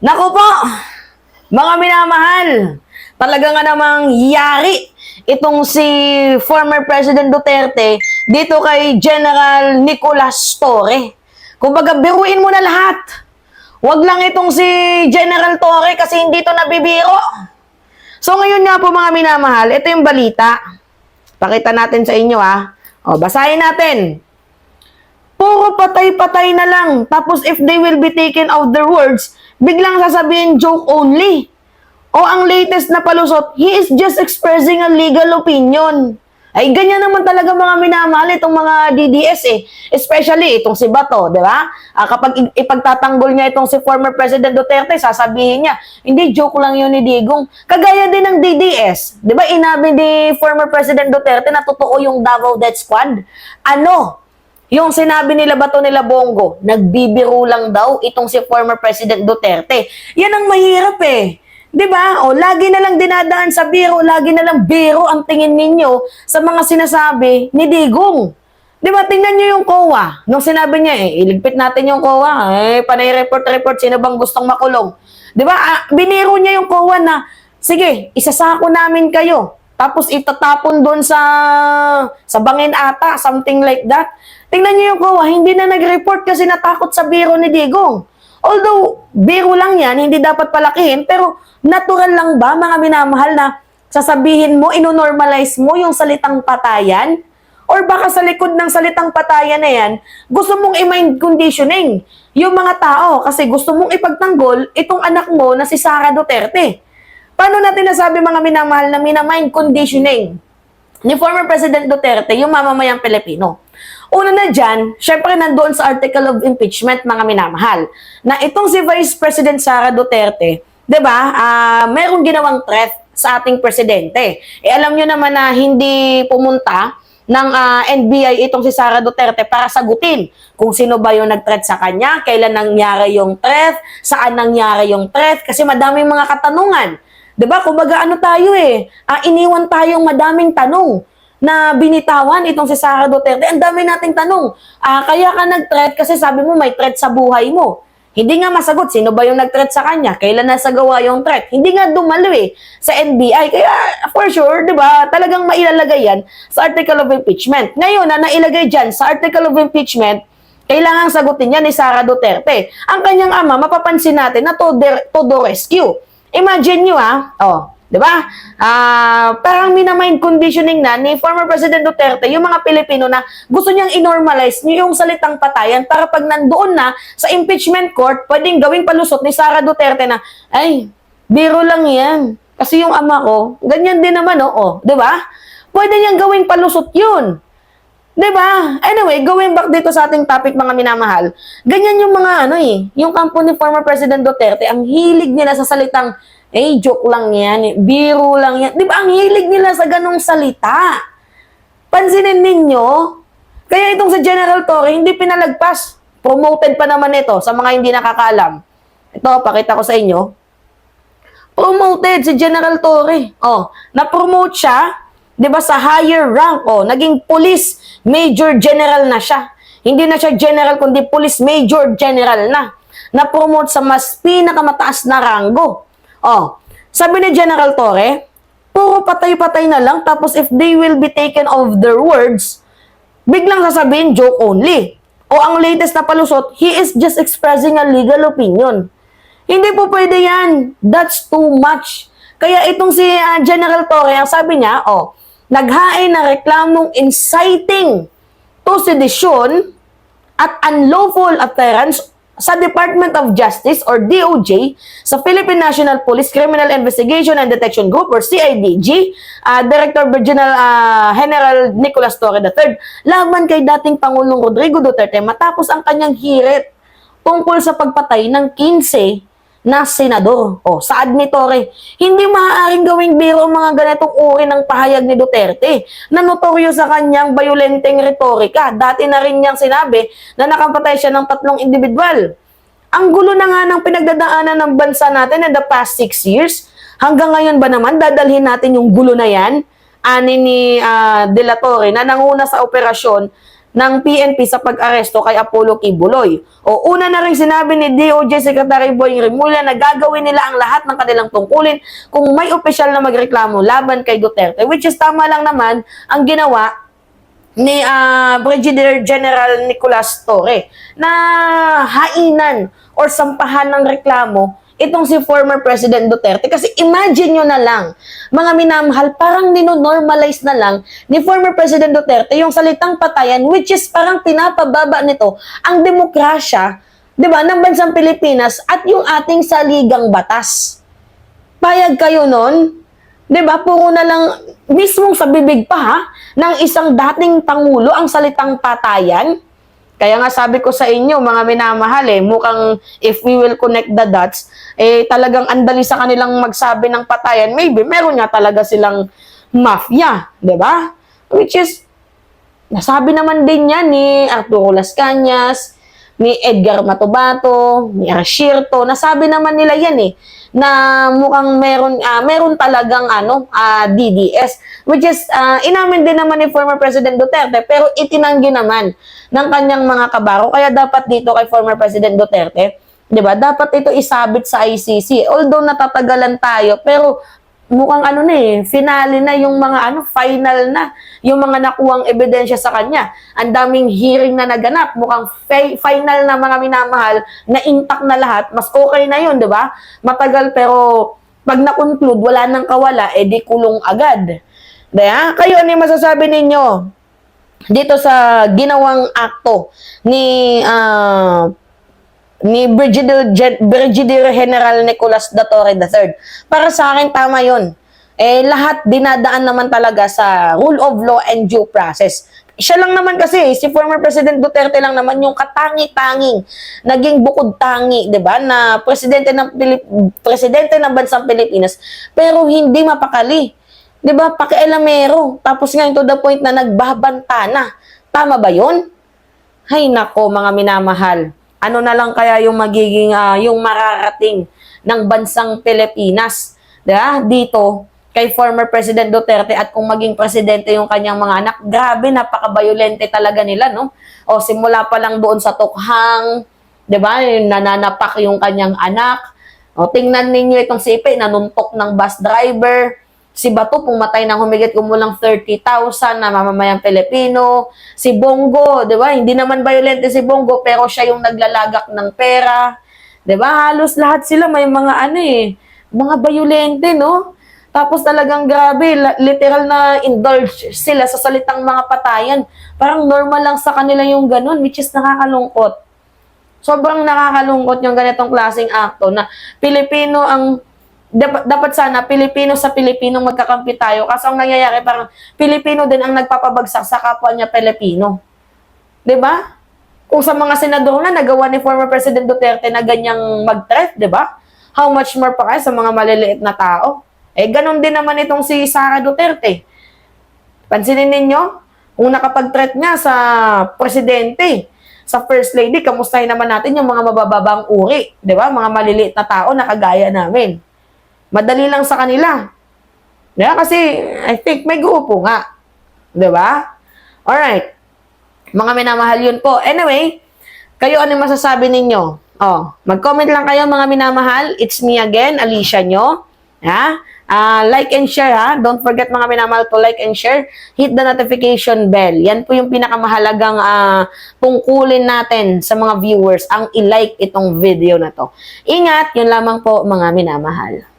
Naku po, mga minamahal, talaga nga namang yari itong si former President Duterte dito kay General Nicolas Torre. Kumbaga, biruin mo na lahat. Wag lang itong si General Torre kasi hindi to nabibiro. So ngayon nga po mga minamahal, ito yung balita. Pakita natin sa inyo O, basahin natin. Puro patay-patay na lang. Tapos if they will be taken out their words, biglang sasabihin joke only. O ang latest na palusot, he is just expressing a legal opinion. Ay, ganyan naman talaga mga minamahal itong mga DDS Especially itong si Bato, di ba? Kapag ipagtatanggol niya itong si former President Duterte, sasabihin niya, hindi, joke lang yun ni Digong. Kagaya din ng DDS. Di ba, inabi ni former President Duterte na totoo yung Davao Death Squad? Yung sinabi nila Bato nila Bongo, nagbibiro lang daw itong si former President Duterte. Yan ang mahirap Diba? Lagi na lang dinadaan sa biro, lagi na lang biro ang tingin ninyo sa mga sinasabi ni Digong. Diba? Tingnan nyo yung COA. Nung sinabi niya, iligpit natin yung COA. Panay report, sino bang gustong makulong? Diba? Biniro niya yung COA na, sige, isasako namin kayo. Tapos itatapon doon sa bangin ata, something like that. Tingnan niyo yung COA, hindi na nag-report kasi natakot sa biro ni Digong. Although, biro lang yan, hindi dapat palakihin, pero natural lang ba, mga minamahal, na sasabihin mo, inonormalize mo yung salitang patayan? Or baka sa likod ng salitang patayan na yan, gusto mong i-mind conditioning yung mga tao kasi gusto mong ipagtanggol itong anak mo na si Sara Duterte. Paano natin nasabi, mga minamahal, na mina-mind conditioning ni former President Duterte yung mamamayang Pilipino? Una na dyan, syempre nandoon sa article of impeachment, mga minamahal, na itong si Vice President Sara Duterte, diba, merong ginawang threat sa ating presidente. Alam nyo naman na hindi pumunta ng NBI itong si Sara Duterte para sagutin kung sino ba yung nag-threat sa kanya, kailan nangyari yung threat, saan nangyari yung threat, kasi madaming mga katanungan. Diba, kumbaga ano tayo iniwan tayong madaming tanong na binitawan itong si Sara Duterte. Ang dami nating tanong. Kaya ka nag-threat kasi sabi mo may threat sa buhay mo. Hindi nga masagot sino ba yung nag-threat sa kanya, kailan nasagawa yung threat. Hindi nga dumalo sa NBI. Kaya for sure, di ba, talagang mailalagay yan sa article of impeachment. Ngayon, na nailagay dyan sa article of impeachment, kailangang sagutin yan ni Sara Duterte. Ang kanyang ama, mapapansin natin na to the rescue. Imagine nyo di ba? Parang minamind conditioning na ni former President Duterte yung mga Pilipino na gusto niyang inormalize yung salitang patayan para pag nandoon na sa impeachment court, pwedeng gawing palusot ni Sara Duterte na, ay, biro lang yan. Kasi yung ama ko, ganyan din naman, di ba? Pwede niyang gawing palusot yun. Diba? Anyway, going back dito sa ating topic, mga minamahal, ganyan yung mga yung kampo ni former President Duterte, ang hilig nila sa salitang, joke lang yan, biro lang yan. Diba, ang hilig nila sa ganong salita. Pansinin ninyo, kaya itong sa General Torre, hindi pinalagpas. Promoted pa naman ito sa mga hindi nakakaalam. Ito, pakita ko sa inyo. Promoted si General Torre. Na-promote siya, diba, sa higher rank, naging police major general na siya. Hindi na siya general, kundi police major general na. Na-promote sa mas pinakamataas na ranggo. Sabi ni General Torre, puro patay-patay na lang, tapos if they will be taken off their words, biglang sasabihin, joke only. O ang latest na palusot, he is just expressing a legal opinion. Hindi po pwede yan. That's too much. Kaya itong si General Torre, ang sabi niya, naghain na reklamong inciting to sedition at unlawful utterance sa Department of Justice or DOJ, sa Philippine National Police Criminal Investigation and Detection Group or CIDG, Director General Nicolas Torre III, laban kay dating Pangulong Rodrigo Duterte matapos ang kanyang hirit tungkol sa pagpatay ng 15 na senador. Sa admitore, hindi maaaring gawing biro ang mga ganitong uri ng pahayag ni Duterte na notoryo sa kanyang bayolenteng retorika. Dati na rin niyang sinabi na nakapatay siya ng 3 individual. Ang gulo na nga ng pinagdadaanan ng bansa natin in the past 6 years. Hanggang ngayon ba naman dadalhin natin yung gulo na yan? Ani ni De La Torre na nanguna sa operasyon ng PNP sa pag-aresto kay Apollo Kibuloy. O una na rin sinabi ni DOJ Secretary Boying Rimulya na gagawin nila ang lahat ng kanilang tungkulin kung may opisyal na magreklamo laban kay Duterte, which is tama lang naman ang ginawa ni Brigadier General Nicolas Torre na hainan or sampahan ng reklamo itong si former President Duterte. Kasi imagine nyo na lang, mga minamahal, parang nino-normalize na lang ni former President Duterte yung salitang patayan, which is parang pinapababa nito ang demokrasya, di ba, ng bansang Pilipinas at yung ating saligang batas. Payag kayo nun? Di ba, puro na lang, mismong sa bibig pa ha, ng isang dating Pangulo ang salitang patayan. Kaya nga sabi ko sa inyo, mga minamahal, mukhang if we will connect the dots, talagang andali sa kanilang magsabi ng patayan, maybe meron nga talaga silang mafia, di ba? Which is, nasabi naman din yan ni Arturo Las Cañas, ni Edgar Matubato, ni Arcierto, nasabi naman nila yan na mukhang meron talagang DDS, which is inamin din naman ni former President Duterte, pero itinanggi naman ng kanyang mga kabaro. Kaya dapat dito kay former President Duterte, 'di ba? Dapat ito isabit sa ICC. Although natatagalan tayo, pero mukhang finale na yung mga final na yung mga nakuhang ebidensya sa kanya. Ang daming hearing na naganap, mukhang final na, mga minamahal, na intact na lahat. Mas okay na yun, di ba? Matagal pero pag na-conclude, wala nang kawala, di kulong agad. Diba? Kayo, ano yung masasabi ninyo dito sa ginawang akto ni Brigadier General Nicolas Torre III? Para sa akin, tama yun. Lahat dinadaan naman talaga sa rule of law and due process. Siya lang naman kasi, si former President Duterte lang naman yung katangi-tanging, naging bukod-tangi, di ba, na presidente ng bansang Pilipinas, pero hindi mapakali. Di ba, pakialamero. Tapos ngayon to the point na nagbabanta na. Tama ba yun? Hay nako, mga minamahal. Ano na lang kaya yung magiging, yung mararating ng bansang Pilipinas, diba? Dito, kay former President Duterte, at kung maging presidente yung kanyang mga anak, grabe, napaka-violente talaga nila, no? O simula pa lang doon sa tukhang, diba? Nananapak yung kanyang anak. O tingnan ninyo itong si Ipe, nanuntok ng bus driver. Si Bato, pumatay ng humigit kumulang 30,000 na mamamayang Pilipino. Si Bongo, di ba? Hindi naman violente si Bongo, pero siya yung naglalagak ng pera. Di ba? Halos lahat sila may mga mga violente, no? Tapos talagang grabe, literal na indulge sila sa salitang mga patayan. Parang normal lang sa kanila yung ganun, which is nakakalungkot. Sobrang nakakalungkot yung ganitong klaseng akto na Pilipino ang dapat sana Pilipino sa Pilipino magkakampi tayo. Kaso ang nangyayari parang Pilipino din ang nagpapabagsak sa kapwa niya Pilipino. 'Di ba? Kung sa mga senador na nagawa ni former President Duterte na ganyang mag-threat, 'di ba? How much more pa kaya sa mga maliliit na tao? Ganon din naman itong si Sara Duterte. Pansinin ninyo, kung nakapag-threat nga sa presidente, sa First Lady, kamustahin naman natin yung mga mabababang uri, 'di ba? Mga maliliit na tao na kagaya namin. Madali lang sa kanila. Yeah, kasi I think may grupo nga. 'Di ba? Alright. Mga minamahal yun po. Anyway, kayo ano masasabi ninyo? Mag-comment lang kayo mga minamahal. It's me again, Alicia nyo. Like and share ha. Don't forget mga minamahal to like and share. Hit the notification bell. Yan po yung pinakamahalagang tungkulin natin sa mga viewers, ang i-like itong video na to. Ingat, yun lamang po mga minamahal.